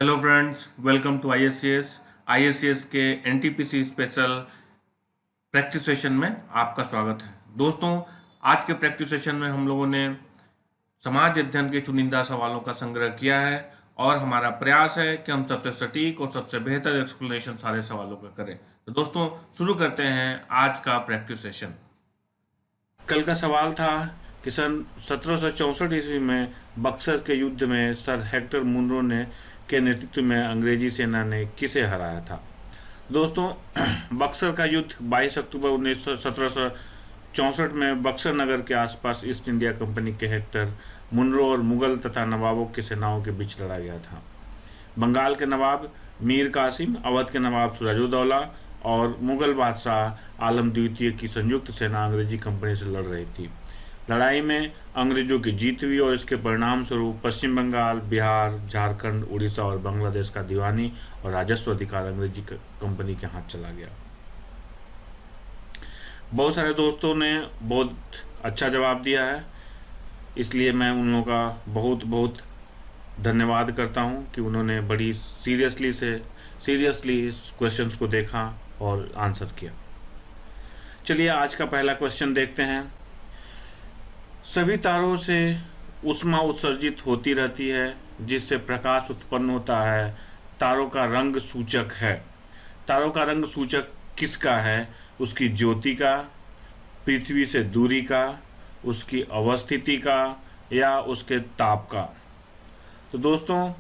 Hello friends, welcome to आईएससीएस के NTPC special practice session में आपका स्वागत है। दोस्तों, आज के प्रैक्टिस सेशन में हम लोगों ने समाज अध्ययन के चुनिंदा सवालों का संग्रह किया है और हमारा प्रयास है कि हम सबसे सटीक और सबसे बेहतर एक्सप्लेनेशन सारे सवालों का करें। तो दोस्तों, शुरू करते हैं आज का प्रैक्टिस सेशन। कल का सवाल था कि सन 1764 ईस्वी में बक्सर के युद्ध में सर हेक्टर मुनरो ने के नेतृत्व में अंग्रेजी सेना ने किसे हराया था। दोस्तों, बक्सर का युद्ध 22 अक्टूबर 1764 में बक्सर नगर के आसपास ईस्ट इंडिया कंपनी के हेक्टर मुनरो और मुगल तथा नवाबों की सेनाओं के बीच लड़ा गया था। बंगाल के नवाब मीर कासिम, अवध के नवाब सिराजुद्दौला और मुगल बादशाह आलम द्वितीय की संयुक्त सेना अंग्रेजी कंपनी से लड़ रही थी। लड़ाई में अंग्रेजों की जीत हुई और इसके परिणाम स्वरूप पश्चिम बंगाल, बिहार, झारखंड, उड़ीसा और बांग्लादेश का दीवानी और राजस्व अधिकार अंग्रेजी कंपनी के हाथ चला गया। बहुत सारे दोस्तों ने बहुत अच्छा जवाब दिया है, इसलिए मैं उन लोगों का बहुत बहुत धन्यवाद करता हूं कि उन्होंने बड़ी सीरियसली इस क्वेश्चंस को देखा और आंसर किया। चलिए आज का पहला क्वेश्चन देखते हैं। सभी तारों से ऊष्मा उत्सर्जित होती रहती है जिससे प्रकाश उत्पन्न होता है। तारों का रंग सूचक है। तारों का रंग सूचक किसका है? उसकी ज्योति का, पृथ्वी से दूरी का, उसकी अवस्थिति का या उसके ताप का? तो दोस्तों,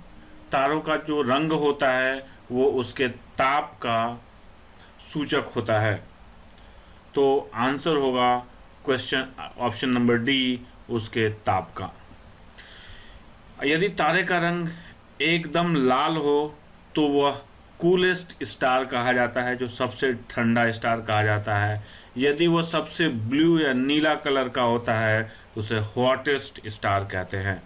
तारों का जो रंग होता है वो उसके ताप का सूचक होता है। तो आंसर होगा क्वेश्चन ऑप्शन नंबर डी, उसके ताप का। यदि तारे का रंग एकदम लाल हो तो वह कूलेस्ट स्टार कहा जाता है, जो सबसे ठंडा स्टार कहा जाता है। यदि वह सबसे ब्लू या नीला कलर का होता है तो उसे हॉटेस्ट स्टार कहते हैं।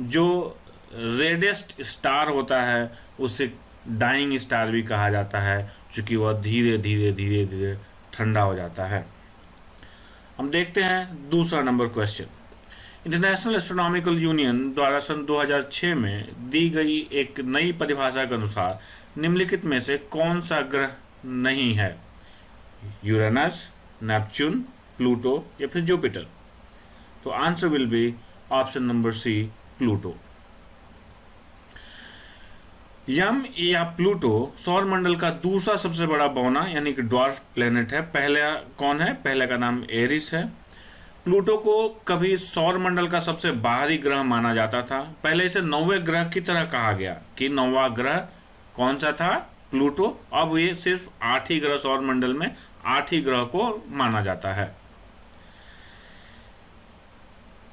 जो रेडेस्ट स्टार होता है उसे डाइंग स्टार भी कहा जाता है, क्योंकि वह धीरे धीरे ठंडा हो जाता है। हम देखते हैं दूसरा number question. International astronomical union द्वारा सन 2006 में दी गई एक नई परिभाषा के अनुसार निम्नलिखित में से कौन सा ग्रह नहीं है? यूरेनस, नेपच्यून, प्लूटो या फिर जुपिटर? तो answer will be option number C, Pluto. Yama या प्लूटो सौर मंडल का दूसरा सबसे बड़ा बौना यानी कि ड्वार्फ प्लेनेट है। पहला कौन है? पहले का नाम एरिस है। प्लूटो को कभी सौर मंडल का सबसे बाहरी ग्रह माना जाता था। पहले इसे 9वें ग्रह की तरह कहा गया कि 9वां ग्रह कौन सा था? प्लूटो। अब ये सिर्फ 8 ही ग्रह सौर मंडल में 8 ही ग्रह को माना जाता है,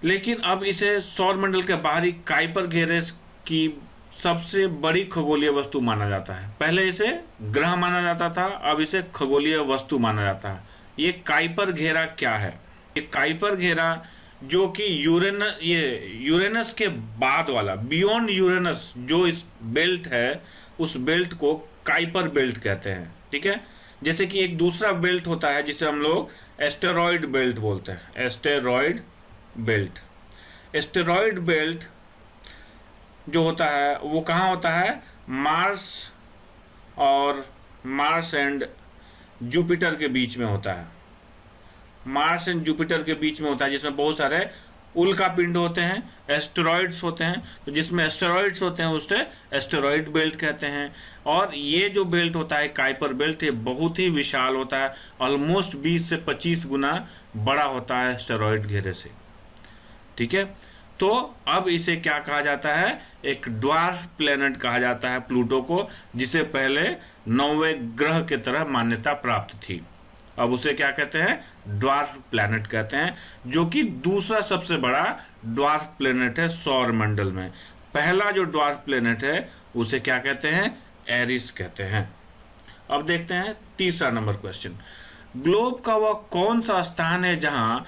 लेकिन अब इसे सौर मंडल के बाहरी काइपर घेरे की सबसे बड़ी खगोलीय वस्तु माना जाता है। पहले इसे ग्रह माना जाता था, अब इसे खगोलीय वस्तु माना जाता है। ये काइपर घेरा क्या है? ये काइपर घेरा जो कि यूरेनस के बाद वाला, बियॉन्ड यूरेनस जो इस बेल्ट है, उस बेल्ट को काइपर बेल्ट कहते हैं। ठीक है, जैसे कि एक दूसरा बेल्ट होता है जिसे हम लोग एस्टेरॉयड बेल्ट बोलते हैं। एस्टेरॉयड बेल्ट जो होता है वो कहाँ होता है? मार्स एंड जुपिटर के बीच में होता है। मार्स एंड जुपिटर के बीच में होता है, जिसमें बहुत सारे उल्का पिंड होते हैं, एस्टेरॉइड्स होते हैं। तो जिसमें एस्टेरॉइड्स होते हैं उसे एस्टेरॉइड बेल्ट कहते हैं। और ये जो बेल्ट होता है काइपर बेल्ट, ये बहुत ही विशाल होता है, ऑलमोस्ट 20 से 25 गुना बड़ा होता है एस्टेरॉइड घेरे से। ठीक है, तो अब इसे क्या कहा जाता है? एक ड्वार्फ प्लेनेट कहा जाता है प्लूटो को, जिसे पहले 9वें ग्रह की तरह मान्यता प्राप्त थी। अब उसे क्या कहते हैं? ड्वार्फ प्लेनेट कहते हैं, जो कि दूसरा सबसे बड़ा ड्वार्फ प्लेनेट है सौर मंडल में। पहला जो ड्वार्फ प्लेनेट है उसे क्या कहते हैं? एरिस कहते हैं। अब देखते हैं तीसरा नंबर क्वेश्चन। ग्लोब का वह कौन सा स्थान है जहां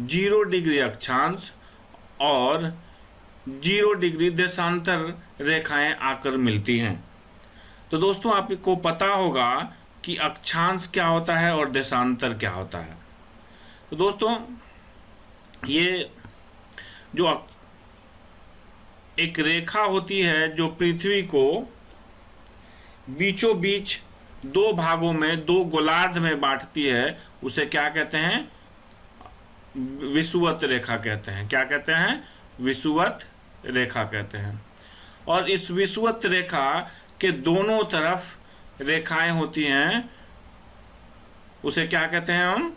0 डिग्री अक्षांश और 0 डिग्री देशांतर रेखाएं आकर मिलती हैं? तो दोस्तों, आपको पता होगा कि अक्षांश क्या होता है और देशांतर क्या होता है। तो दोस्तों, ये जो एक रेखा होती है जो पृथ्वी को बीचों बीच दो भागों में, दो गोलार्ध में बांटती है, उसे क्या कहते हैं? विषुवत रेखा कहते हैं। क्या कहते हैं? विषुवत रेखा कहते हैं। और इस विषुवत रेखा के दोनों तरफ रेखाएं होती हैं, उसे क्या कहते हैं हम?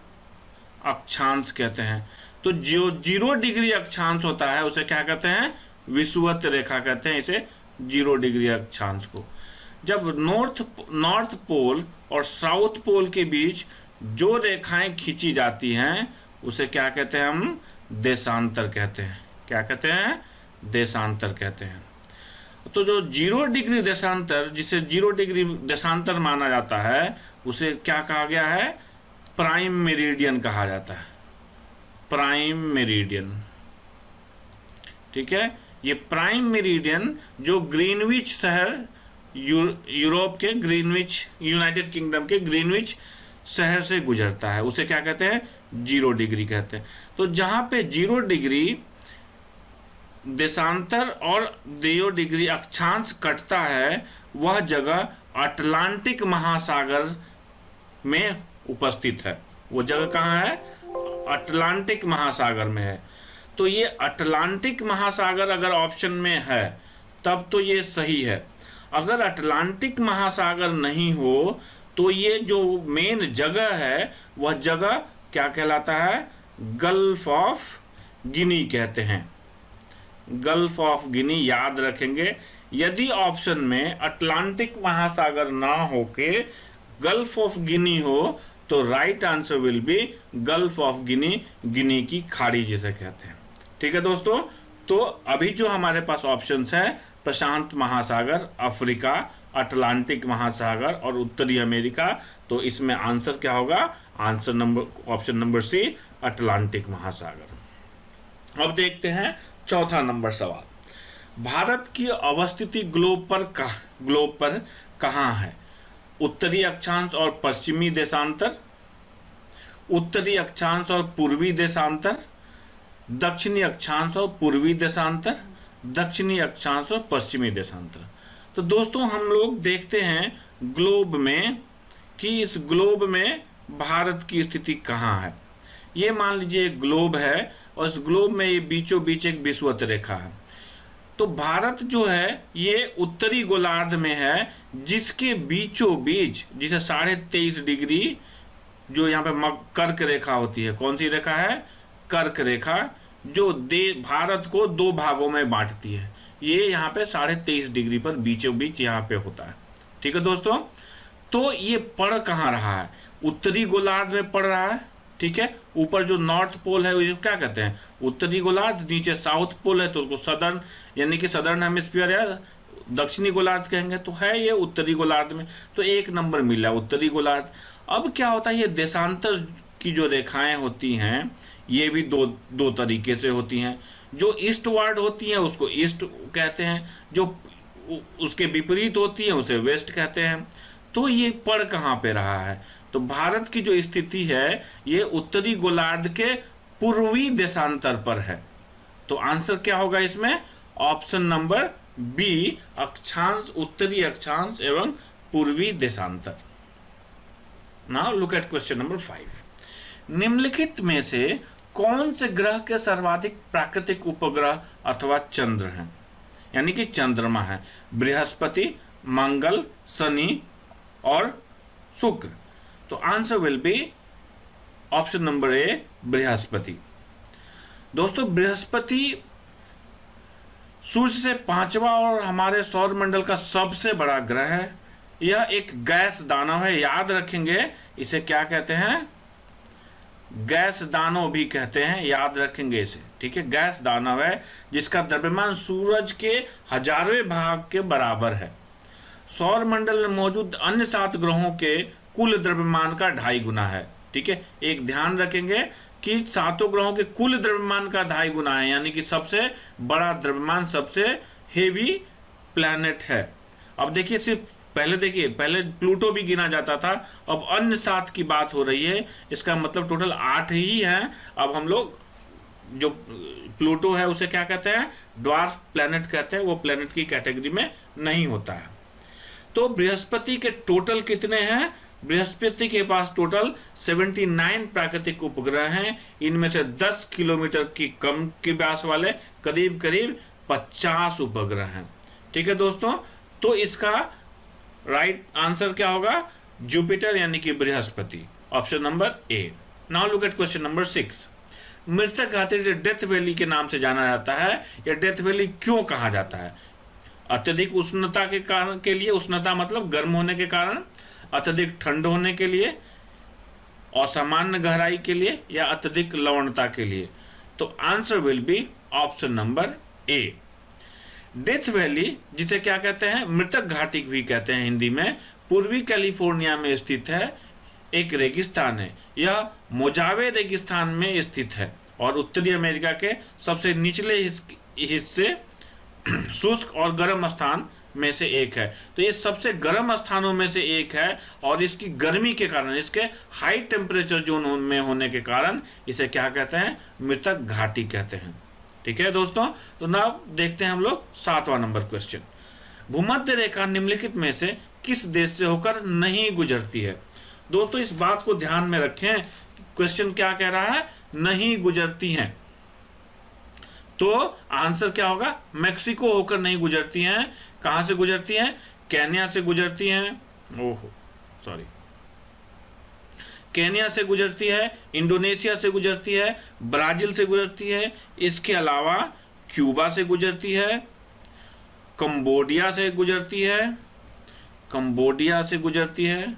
अक्षांश कहते हैं। तो जो 0 डिग्री अक्षांश होता है उसे क्या कहते हैं? विषुवत रेखा कहते हैं, इसे 0 डिग्री अक्षांश को। जब नॉर्थ पोल और साउथ पोल के बीच जो रेखाएं खींची जाती हैं उसे क्या कहते हैं हम? देशांतर कहते हैं। क्या कहते हैं? देशांतर कहते हैं। तो जो 0 डिग्री देशांतर, जिसे 0 डिग्री देशांतर माना जाता है, उसे क्या कहा गया है? प्राइम मेरिडियन कहा जाता है। प्राइम मेरिडियन, ठीक है। ये प्राइम मेरिडियन जो ग्रीनविच शहर, यूरोप के ग्रीनविच, यूनाइटेड किंगडम के ग्रीनविच शहर से गुजरता है, उसे क्या कहते हैं? 0 डिग्री कहते हैं। तो जहां पे 0 डिग्री देशांतर और 0 डिग्री अक्षांश कटता है, वह जगह अटलांटिक महासागर में उपस्थित है। वो जगह कहाँ है? अटलांटिक महासागर में है। तो ये अटलांटिक महासागर अगर ऑप्शन में है तब तो ये सही है। अगर अटलांटिक महासागर नहीं हो तो ये जो मेन जगह है वह जगह क्या कहलाता है? गल्फ ऑफ गिनी कहते हैं। गल्फ ऑफ गिनी याद रखेंगे। यदि ऑप्शन में अटलांटिक महासागर ना होके गल्फ ऑफ गिनी हो तो right answer will be gulf of Guinea, Guinea की खाड़ी जिसे कहते हैं। ठीक है दोस्तों, तो अभी जो हमारे पास ऑप्शंस है प्रशांत महासागर, अफ्रीका, अटलांटिक महासागर और उत्तरी अमेरिका, तो इसमें आंसर क्या होगा? Answer number option number C, Atlantic महासागर। अब देखते हैं चौथा नंबर सवाल। भारत की अवस्थिति ग्लोब पर कहाँ है? उत्तरी अक्षांश और पश्चिमी देशांतर, उत्तरी अक्षांश और पूर्वी देशांतर, दक्षिणी अक्षांश और पूर्वी देशांतर, दक्षिणी अक्षांश और पश्चिमी देशांतर। तो दोस्तों हम लोग देखते हैं ग्लोब में कि इस ग्लोब में भारत की स्थिति कहाँ है। ये मान लीजिए एक ग्लोब है और इस ग्लोब में ये बीचों बीच एक विषुवत रेखा है। तो भारत जो है ये उत्तरी गोलार्ध में है, जिसके बीचों बीच, जिसे 23.5 डिग्री जो यहाँ पे कर्क रेखा होती है, कौन सी रेखा है? कर्क रेखा, जो भारत को दो भागों में बांटती है। ये यहाँ पे 23.5 डिग्री पर बीचों बीच यहाँ पे होता है। ठीक है दोस्तों, तो ये पड़ कहाँ रहा है? उत्तरी गोलार्ध में पड़ रहा है। ठीक है, ऊपर जो नॉर्थ पोल है वो क्या कहते हैं? उत्तरी गोलार्ध, नीचे साउथ पोल है तो उसको सदर्न, यानी कि सदर्न हेमिस्फीयर या दक्षिणी गोलार्ध कहेंगे, तो है ये उत्तरी गोलार्ध में। तो 1 नंबर मिला उत्तरी गोलार्ध। अब क्या होता है, ये देशांतर की जो रेखाएं होती हैं ये भी दो तरीके से होती हैं। जो ईस्टवर्ड होती हैं उसको ईस्ट कहते हैं, जो उसके विपरीत होती है उसे वेस्ट कहते हैं। तो ये पड़ कहाँ पे रहा है? तो भारत की जो स्थिति है ये उत्तरी गोलार्ध के पूर्वी देशांतर पर है। तो आंसर क्या होगा इसमें? ऑप्शन नंबर बी, अक्षांश, उत्तरी अक्षांश एवं पूर्वी देशांतर। Now look at question number 5। निम्नलिखित में से कौन से ग्रह के सर्वाधिक प्राकृतिक उपग्रह अथवा चंद्र हैं, यानी कि चंद्रमा है? बृहस्पति, मंगल, शनि और शुक्र। तो answer will be option number ए, बृहस्पति। दोस्तों बृहस्पति सूर्य से 5वां और हमारे सौर मंडल का सबसे बड़ा ग्रह है। यह एक गैस दानव है, याद रखेंगे इसे क्या कहते हैं? गैस दानव भी कहते हैं, याद रखेंगे इसे। ठीक है, गैस दानव है जिसका द्रव्यमान सूरज के 1000वें भाग के बराबर है। सौर मंडल में मौजूद अन्य 7 ग्रहों के कुल द्रव्यमान का 2.5 गुना है। ठीक है, एक ध्यान रखेंगे कि 7 ग्रहों के कुल द्रव्यमान का 2.5 गुना है, यानी कि सबसे बड़ा द्रव्यमान, सबसे हेवी प्लैनेट है। अब देखिए, सिर्फ पहले प्लूटो भी गिना जाता था, अब अन्य 7 की बात हो रही है। इसका मतलब टोटल 8 ही हैं। अब हम लोग जो प्लूटो है उसे क्या कहते हैं? ड्वार्फ प्लैनेट कहते हैं, वो प्लैनेट की कैटेगरी में नहीं होता है। तो बृहस्पति के टोटल कितने हैं? बृहस्पति के पास टोटल 79 प्राकृतिक उपग्रह हैं। इनमें से 10 किलोमीटर की कम की व्यास वाले करीब करीब 50 उपग्रह हैं। ठीक है दोस्तों, तो इसका राइट आंसर क्या होगा? जुपिटर यानी कि Brihaspati, option number A. Now look at question number 6। मृतक घाटी से डेथ वैली के नाम से जाना जाता है, या डेथ वैली क्यों कहा जाता है? अत्यधिक उष्णता के कारण के लिए, उष्णता मतलब गर्म होने के कारण, अत्यधिक ठंड होने के लिए, असामान्य गहराई के लिए, या अत्यधिक लवणता के लिए? तो answer will be option number A. Death valley जिसे क्या कहते हैं? मृतक घाटी भी कहते हैं हिंदी में, पूर्वी कैलिफोर्निया में स्थित है, एक रेगिस्तान है। यह मोजावे रेगिस्तान में स्थित है और उत्तरी अमेरिका के सबसे निचले हिस्से शुष्क और गर्म स्थान में से एक है। तो ये सबसे गर्म स्थानों में से एक है और इसकी गर्मी के कारण, इसके हाई टेम्परेचर जोन में होने के कारण इसे क्या कहते हैं? मृतक घाटी कहते हैं। ठीक है दोस्तों, तो ना देखते हैं हम लोग 7वां नंबर क्वेश्चन। भूमध्य रेखा निम्नलिखित में से किस देश से होकर नहीं गुजरती है? दोस्तों इस बात को ध्यान में रखें, क्वेश्चन क्या कह रहा है? नहीं गुजरती हैं। तो आंसर क्या होगा? मेक्सिको होकर नहीं गुजरती हैं। कहां से गुजरती हैं? केन्या से गुजरती हैं, ओहो सॉरी, केन्या से गुजरती है, इंडोनेशिया से गुजरती है, ब्राजील से गुजरती है, इसके अलावा क्यूबा से गुजरती है, कंबोडिया से गुजरती है, कंबोडिया से गुजरती है,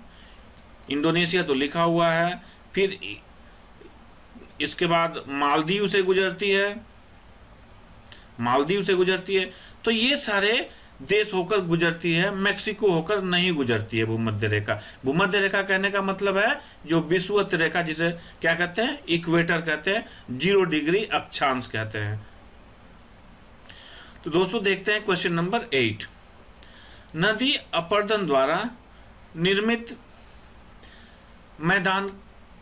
इंडोनेशिया तो लिखा हुआ है, फिर इसके बाद मालदीव से गुजरती है, मालदीव से गुजरती है। तो ये सारे देश होकर गुजरती है, मेक्सिको होकर नहीं गुजरती है भूमध्य रेखा। भूमध्य रेखा कहने का मतलब है जो विषुवत रेखा, जिसे क्या कहते हैं? इक्वेटर कहते हैं, 0 डिग्री अक्षांश कहते हैं। तो दोस्तों देखते हैं क्वेश्चन नंबर 8। नदी अपर्दन द्वारा निर्मित मैदान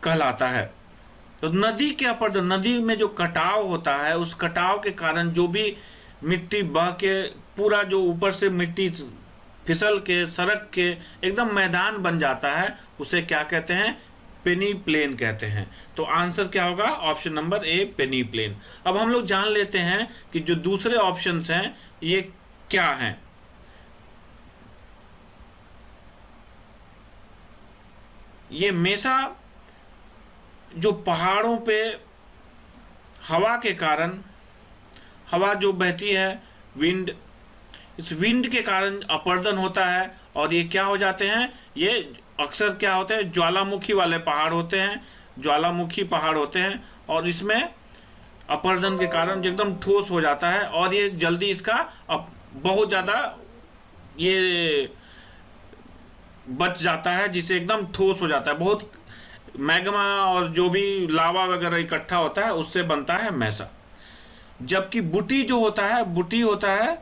कहलाता है। तो नदी के अपर्दन, नदी में जो कटाव होता है, उस कटाव के कारण जो भी मिट्टी बह के पूरा जो ऊपर से मिट्टी फिसल के सड़क के एकदम मैदान बन जाता है, उसे क्या कहते हैं? पेनी प्लेन कहते हैं। तो आंसर क्या होगा? Option number A, peneplain. अब हम लोग जान लेते हैं कि जो दूसरे ऑप्शंस हैं ये क्या हैं। ये मेसा जो पहाड़ों पे हवा के कारण, हवा जो बहती है, विंड, इस विंड के कारण अपर्दन होता है और ये क्या हो जाते हैं? ये अक्सर क्या होते हैं? ज्वालामुखी वाले पहाड़ होते हैं, ज्वालामुखी पहाड़ होते हैं और इसमें अपर्दन के कारण एकदम ठोस हो जाता है और ये जल्दी इसका बहुत ज़्यादा ये बच जाता है, जिसे एकदम ठोस हो जाता है। बहुत मैग्मा और जो भी लावा वगैरह इकट्ठा होता है उससे बनता है मेसा। जबकि बुटी जो होता है, बुटी होता है,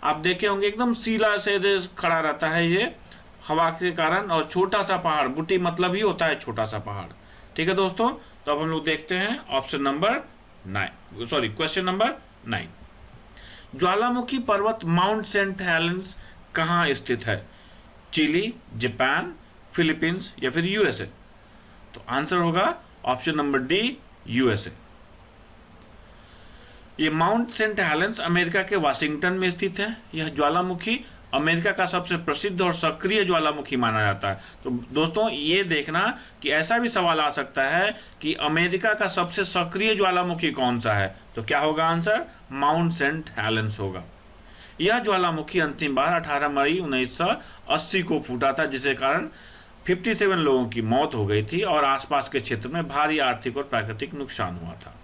आप देखे होंगे एकदम सीला से खड़ा रहता है ये हवा के कारण, और छोटा सा पहाड़, बुटी मतलब ही होता है छोटा सा पहाड़। ठीक है दोस्तों, तो अब हम लोग देखते हैं option number 9, sorry question number 9। ज्वालामुखी पर्वत माउंट सेंट हेलेंस कहाँ स्थित है? चिली, जापान, फिलीपींस या फिर यूएसए? तो आंसर होगा ऑप्शन नंबर डी, यूएसए। ये माउंट सेंट हेलेंस अमेरिका के वाशिंगटन में स्थित है। यह ज्वालामुखी अमेरिका का सबसे प्रसिद्ध और सक्रिय ज्वालामुखी माना जाता है। तो दोस्तों ये देखना कि ऐसा भी सवाल आ सकता है कि अमेरिका का सबसे सक्रिय ज्वालामुखी कौन सा है? तो क्या होगा आंसर? माउंट सेंट हेलेंस होगा। यह ज्वालामुखी अंतिम बार 18 मई 1980 को फूटा था, जिसके कारण 57 लोगों की मौत हो गई थी और आसपास के क्षेत्र में भारी आर्थिक और प्राकृतिक नुकसान हुआ था।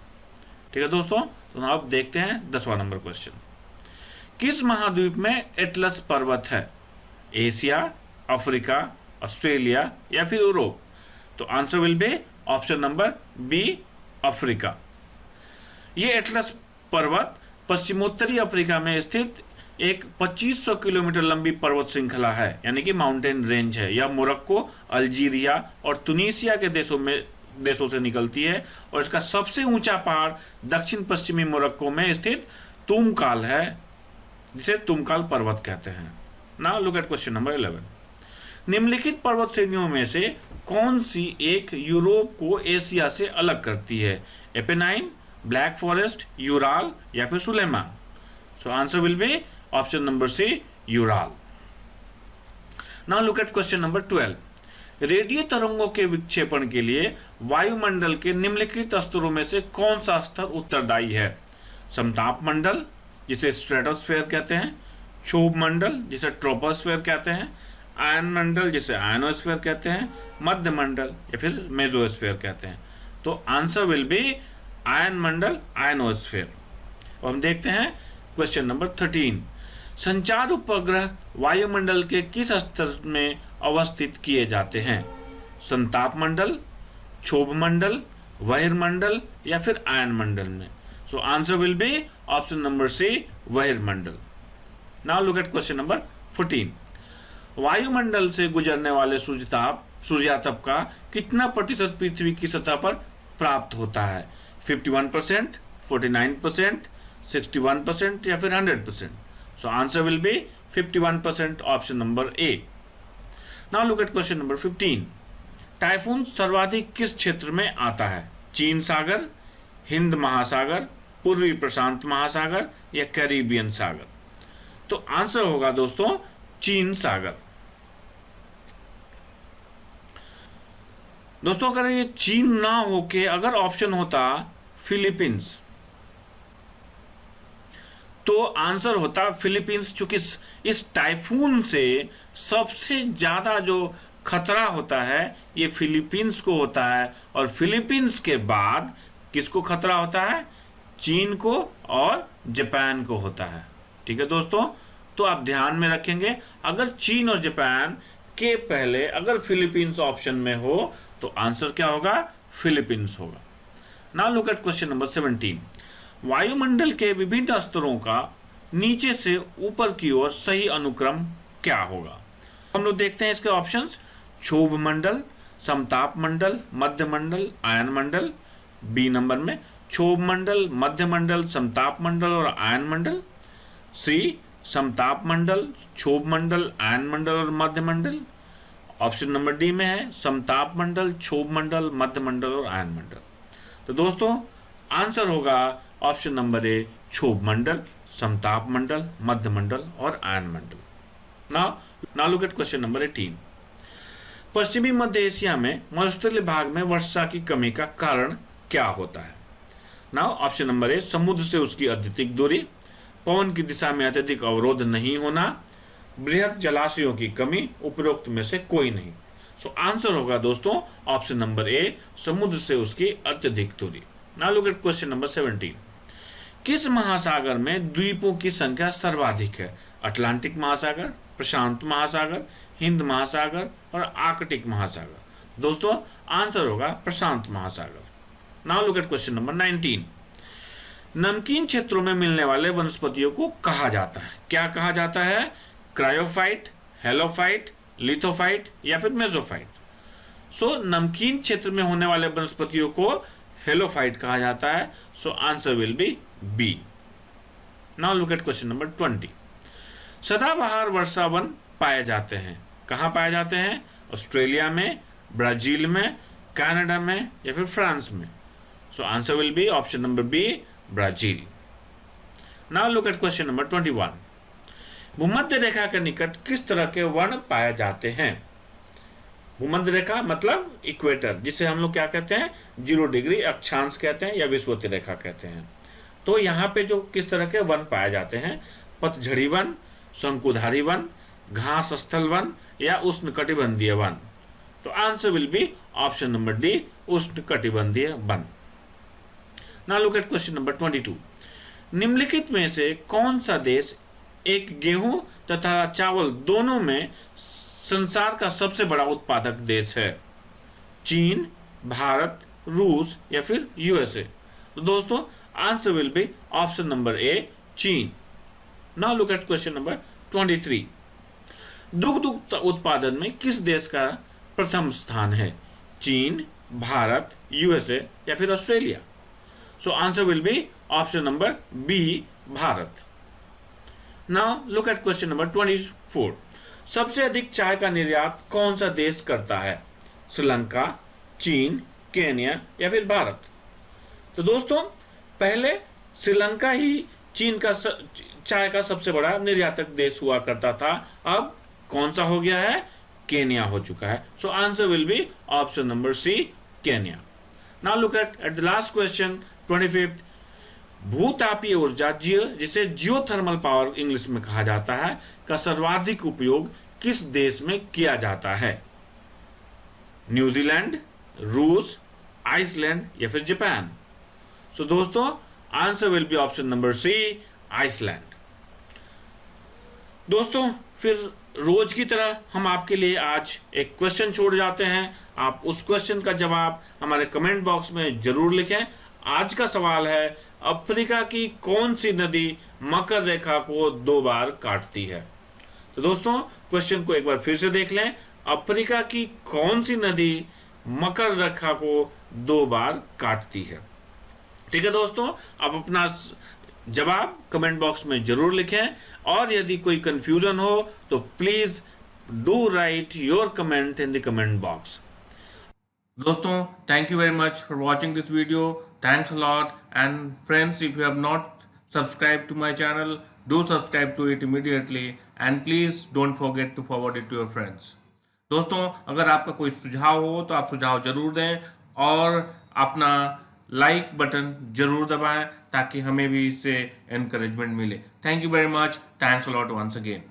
ठीक है दोस्तों, तो अब देखते हैं 10वां नंबर क्वेश्चन। किस महाद्वीप में एटलस पर्वत है? एशिया, अफ्रीका, ऑस्ट्रेलिया या फिर यूरोप? तो answer will be option number B, Africa. ये एटलस पर्वत पश्चिमोत्तरी अफ्रीका में स्थित एक 2500 किलोमीटर लंबी पर्वत श्रृंखला है, यानी कि माउंटेन रेंज है। यह मोरक्को, अल्जीरिया और तुनीसिया के देशों से निकलती है और इसका सबसे ऊंचा पहाड़ दक्षिण पश्चिमी मोरक्को में स्थित तुमकाल है, जिसे तुमकाल पर्वत कहते हैं। Now look at question number 11। निम्नलिखित पर्वत श्रेणियों में से कौन सी एक यूरोप को एशिया से अलग करती है? एपेनाइन, ब्लैक फॉरेस्ट, यूराल या फिर Sulaiman? So answer will be option number C, Ural. Now look at question number 12। रेडियो तरंगों के विक्षेपण के लिए वायुमंडल के निम्नलिखित स्तरों में से कौन सा स्तर उत्तरदायी है? समताप मंडल, जिसे स्ट्रेटोस्फेयर कहते हैं, क्षोभ मंडल, जिसे ट्रोपोस्फेयर कहते हैं, आयन मंडल, जिसे आयनोस्फेयर कहते हैं, मध्य मंडल या फिर मेसोस्फेयर कहते हैं। तो answer will B ion Mandal, ionosphere. और हम देखते हैं क्वेश्चन नंबर 13। संचार उपग्रह वायुमंडल के किस स्तर में अवस्थित किए जाते हैं? संताप मंडल, क्षोभ मंडल, बहिर्मंडल या फिर आयन मंडल में? So answer will be option number C, बहिर्मंडल। Now look at question number 14। वायुमंडल से गुजरने वाले सूर्यातप का कितना प्रतिशत पृथ्वी की सतह पर प्राप्त होता है? 51%, 49%, 61% या फिर 100%? सो answer will B 51%, option number A. Now look at question number 15। Typhoon सर्वाधिक किस क्षेत्र में आता है? चीन सागर, हिंद महासागर, पूर्वी प्रशांत महासागर या कैरिबियन सागर? तो आंसर होगा दोस्तों चीन सागर। दोस्तों अगर ये चीन ना होके अगर ऑप्शन होता फिलीपींस, तो आंसर होता फिलीपींस, चूंकि इस टाइफून से सबसे ज्यादा जो खतरा होता है ये फिलीपींस को होता है, और फिलीपींस के बाद किसको खतरा होता है? चीन को और जापान को होता है। ठीक है दोस्तों, तो आप ध्यान में रखेंगे, अगर चीन और जापान के पहले अगर फिलीपींस ऑप्शन में हो तो आंसर क्या होगा? फिलीपींस होगा। Now look at question number 17। वायुमंडल के विभिन्न स्तरों का नीचे से ऊपर की ओर सही अनुक्रम क्या होगा? हम लोग देखते हैं इसके ऑप्शंस। क्षोभ मंडल, समताप मंडल, मध्य मंडल, आयन मंडल। बी नंबर में क्षोभ मंडल, मध्य मंडल, समताप मंडल और आयन मंडल। सी समताप मंडल, क्षोभ मंडल, आयन मंडल और मध्य मंडल। ऑप्शन नंबर डी में है समताप मंडल, क्षोभ मंडल, मध्य मंडल और आयन मंडल। तो दोस्तों आंसर होगा ऑप्शन नंबर ए, क्षोभ मंडल, समताप मंडल, मध्य मंडल और ion Mandal. Now look at question number 18। पश्चिमी मध्य एशिया में मरुस्थलीय भाग में वर्षा की कमी का कारण क्या होता है? नाउ ऑप्शन नंबर ए, समुद्र से उसकी अत्यधिक दूरी, पवन की दिशा में अत्यधिक अवरोध नहीं होना, बृहद जलाशयों की कमी, उपरोक्त में से कोई नहीं। सो आंसर होगा दोस्तों ऑप्शन नंबर ए, समुद्र से उसकी अत्यधिक दूरी। Now look at question number 17। किस महासागर में द्वीपों की संख्या सर्वाधिक है? अटलांटिक महासागर, प्रशांत महासागर, हिंद महासागर और आर्कटिक महासागर? दोस्तों आंसर होगा प्रशांत महासागर। Now look at question number 19। नमकीन क्षेत्रों में मिलने वाले वनस्पतियों को कहा जाता है, क्या कहा जाता है? क्रायोफाइट, हेलोफाइट, लिथोफाइट या फिर मेसोफाइट? सो नमकीन क्षेत्र में होने वाले वनस्पतियों को हेलोफाइट कहा जाता है। So answer will be B. Now look at question number 20। सदाबहार वर्षा वन पाए जाते हैं, कहां पाए जाते हैं? ऑस्ट्रेलिया में, ब्राजील में, कनाडा में या फिर फ्रांस में? So answer will be option number B, Brazil. Now look at question number 21। भूमध्य रेखा के निकट किस तरह के वन पाए जाते हैं? भूमध्य रेखा मतलब इक्वेटर, जिसे हम लोग क्या कहते हैं? 0 डिग्री अक्षांश कहते हैं या विषुवत रेखा कहते हैं। तो यहाँ पे जो किस तरह के वन पाए जाते हैं? पतझड़ी वन, शंकुधारी वन, घास स्थल वन या उष्णकटिबंधीय वन? तो answer will be option number D, उष्णकटिबंधीय वन। Now look at question number 22। निम्नलिखित में से कौन सा देश एक गेहूं तथा चावल दोनों में संसार का सबसे बड़ा उत्पादक देश है? चीन, भारत, रूस या फिर यूएसए? तो दोस्तों answer will be option number A, चीन। Now look at question number 23। दुग्ध उत्पादन में किस देश का प्रथम स्थान है? चीन, भारत, यूएसए या फिर Australia? So answer will be option number B, Bharat. Now look at question number 24। सबसे अधिक चाय का निर्यात कौन सा देश करता है? श्रीलंका, चीन, केन्या या फिर भारत? तो दोस्तों पहले श्रीलंका ही चीन का चाय का सबसे बड़ा निर्यातक देश हुआ करता था, अब कौन सा हो गया है? केन्या हो चुका है। So answer will be option number C, Kenya. Now look at the last question 25th। भूतापीय ऊर्जा जिसे जियोथर्मल पावर इंग्लिश में कहा जाता है का सर्वाधिक उपयोग किस देश में किया जाता है? न्यूजीलैंड, रूस, आइसलैंड या फिर जापान? सो दोस्तों answer will be option number C, Iceland. दोस्तों फिर रोज की तरह हम आपके लिए आज एक क्वेश्चन छोड़ जाते हैं। आप उस क्वेश्चन का जवाब हमारे कमेंट बॉक्स में जरूर लिखें। आज का सवाल है, अफ्रीका की कौन सी नदी मकर रेखा को 2 बार काटती है? तो दोस्तों क्वेश्चन को एक बार फिर से देख लें। अफ्रीका की कौन सी नदी मकर रेखा को 2 बार काटती है? ठीक है दोस्तों, आप अपना जवाब कमेंट बॉक्स में जरूर लिखें, और यदि कोई कंफ्यूजन हो तो please do write your comment in the comment box. दोस्तों thank you very much for watching this video. Thanks a lot, and friends if you have not subscribe to my channel, do subscribe to it immediately, and please don't forget to forward it to your friends. दोस्तों अगर आपका कोई सुझाव हो तो आप सुझाव जरूर दें, और अपना लाइक बटन जरूर दबाएं ताकि हमें भी इससे एनकरेजमेंट मिले। Thank you very much, thanks a lot once again.